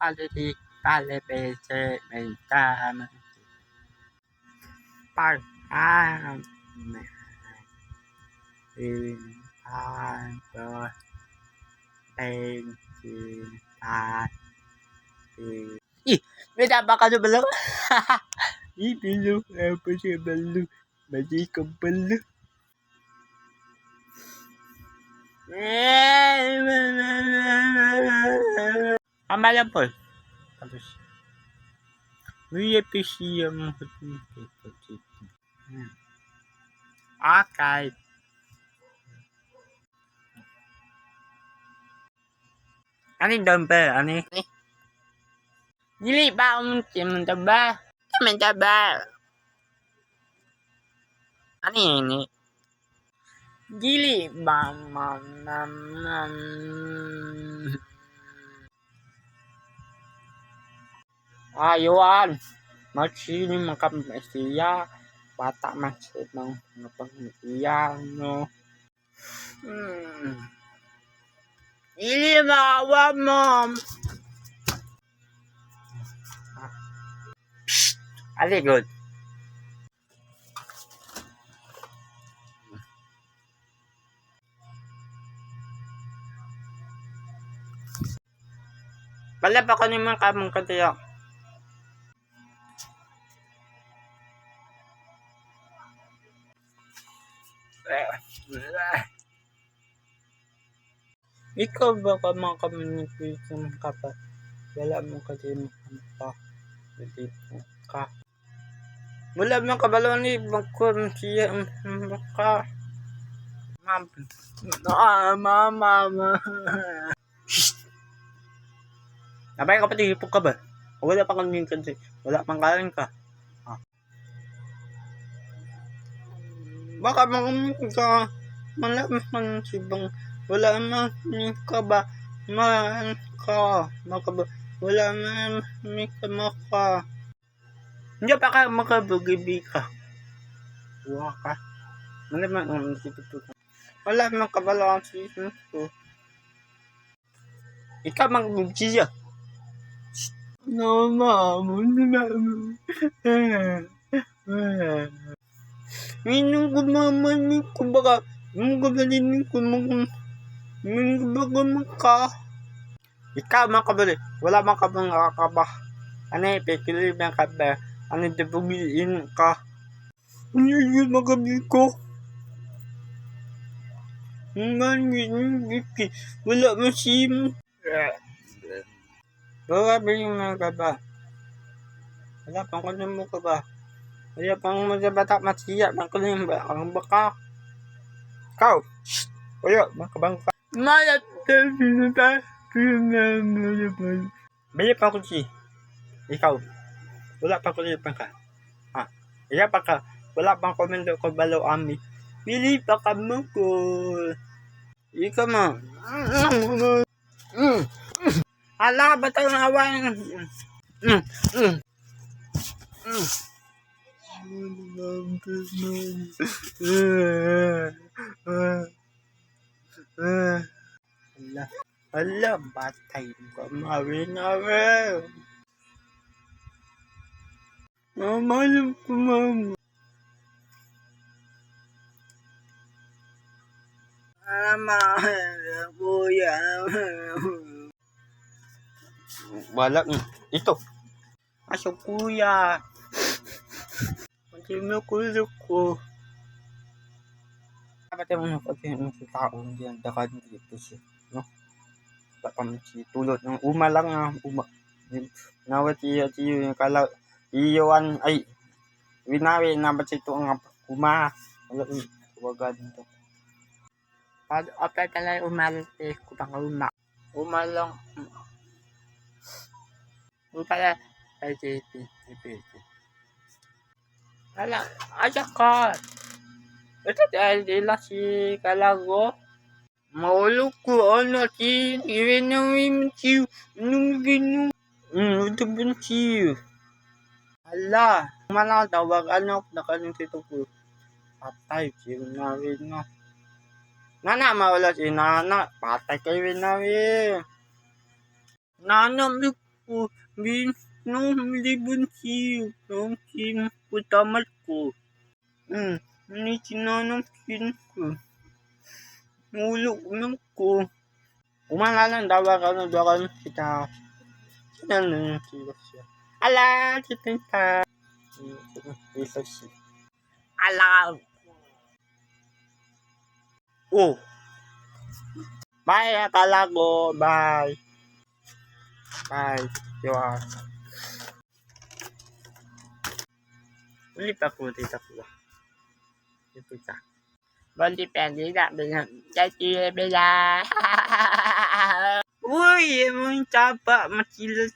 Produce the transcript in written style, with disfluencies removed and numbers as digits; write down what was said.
Politik, palipese, may tama. Pag-aam. Intanto. Ih, may tama ka na balo? Ibilo, apa siya balo? Mali ka balo. Ang malam po. Tapos, VIP siya mo. Okay. Ano yung dumbbell? Ano yung? Dili ba taba? Taba. Ano yun? Dili ba ayuan. Magsini magkamasiya. Bata masit ng pag-iyan, no? Dili maawa, mom. Ali, good. Balap ako ni mga kamong katiyak. Ikaw ba ka mga communication ka pa? Wala mo kasi pa. Hindi ka. Wala mo kabalo ni bangkon siya ka. Mama. Napay ka pati hipok ka ba? Wala pang communication. Wala pang kain ka. Baka ka malaman sibang wala man ka ba man ka makaba wala man ka maka hindi pa ka makabugibi ka wala ka malaman ang sipito wala man kabalo ang sipito ikaw magbugiya no mamo minum gumaman ko baka magabalin ko ka. Ikaw makabali. Wala man ka bang nakakaba. Ano yung pekili ng kaba? Ano yung debugiin ka? Ano yung magabi ko? Wala man sim. Wala ba yung mga kaba? Wala pang kunin mo ka ba? Wala pang magbata masiya. Pang kunin ba? Ang baka. Ikaw. Wala. Makabang ka. Malat. Bili pa ko si. Ikaw. Wala pa ko pa ka. Ha. Iya pa ka. Wala pang komendo ko balo ami. Bili pa ka mo ko. Ikaw mo. Ala ba tayo na awan? Ala, batay ko. Mawin. Malam ko, mama. Kuya. Wala. Ito. Aso, kuya. Hindi mo kulok ko. Dapat yung mga tao hindi ang dakad dito siya. No? Dapat si tulot ng uma lang uma. Nawat iyo yung kala iyon ay winawi na ba ito ang uma. Wala wagad nito. Pag apply talay umalte ko pang uma lang. Pala ay JP. Ala, aja ka. Ito dahil nila si Kalago. Maulog ko, ano, si Irenawin siyo. Anong gino? Ito ba siyo? Ala, mana tawag, ano, nakaling sito ko. Patay, si Irenawin na. Nana, mawala si Nana. Patay kay Irenawin. Nana, ko. Binumilibon siyo. Yung sin ko tamat ko. Ini sinanong sin ko. Mulok ng ko. Kumalalang dawa ka na dawa kita. Sinanong siya. Ala, kita. Isa siya. Ala. Oh. Bye, Kalago. Bye. Bye. Diwa. Ulit ako, tita ko. Ito ka. Bandi pendi na bilang. Jadi bila. Uy, emang capa macilas